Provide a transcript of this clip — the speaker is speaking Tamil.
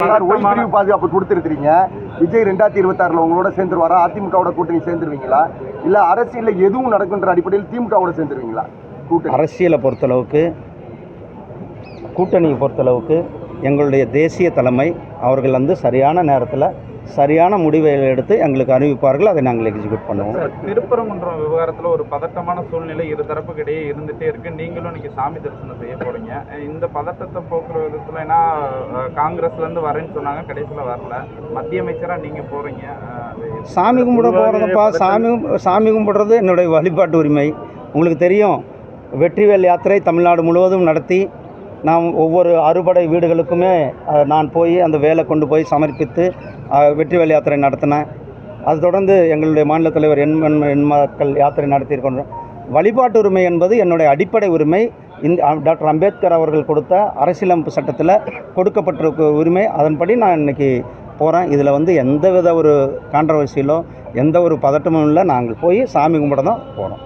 ஒய்பிரிவு பாதுகாப்பு கொடுத்துருக்கீங்க. விஜய் 2026 உங்களோட சேர்ந்துருவாரா? அதிமுகவோட கூட்டணி சேர்ந்துருவீங்களா? இல்ல அரசியல் எதுவும் நடக்குன்ற அடிப்படையில் திமுகவோட சேர்ந்துருவீங்களா? அரசியலை பொறுத்தளவுக்கு, கூட்டணியை பொறுத்தளவுக்கு எங்களுடைய தேசிய தலைமை அவர்கள் சரியான நேரத்தில் சரியான முடிவை எடுத்து எங்களுக்கு அறிவிப்பார்கள். அதை நாங்கள் எக்ஸிக்யூட் பண்ணுவோம். திருப்பரங்குன்றம் விவகாரத்தில் ஒரு பதட்டமான சூழ்நிலை இரு தரப்புக்கு இடையே இருந்துகிட்டே இருக்குது. நீங்களும் இன்றைக்கி சாமி தரிசனம் செய்ய போகிறீங்க. இந்த பதட்டத்தை போக்குற விதத்தில் ஏன்னா காங்கிரஸ்லேருந்து வரேன்னு சொன்னாங்க, கடைசியில் வரல. மத்திய அமைச்சராக நீங்கள் போகிறீங்க. சாமி கும்பிட போகிறதுப்பா. சாமி கும்பிடுறது என்னுடைய வழிபாட்டு உரிமை. உங்களுக்கு தெரியும், வெற்றிவேல் யாத்திரை தமிழ்நாடு முழுவதும் நடத்தி நாம் ஒவ்வொரு அறுபடை வீடுகளுக்குமே நான் போய் அந்த வேலை கொண்டு போய் சமர்ப்பித்து வெற்றிவேல் யாத்திரை நடத்தினேன். அது தொடர்ந்து எங்களுடைய மாநில தலைவர் எண் மக்கள் யாத்திரை நடத்தியிருக்கின்றோம். வழிபாட்டு உரிமை என்பது என்னுடைய அடிப்படை உரிமை. டாக்டர் அம்பேத்கர் அவர்கள் கொடுத்த அரசியலமைப்பு சட்டத்தில் கொடுக்கப்பட்டிருக்க உரிமை. அதன்படி நான் இன்றைக்கி போகிறேன். இதில் எந்தவித ஒரு கான்ட்ரவர்சியிலோ எந்த ஒரு பதட்டமும் இல்லை. நாங்கள் போய் சாமி கும்பிட தான் போகிறோம்.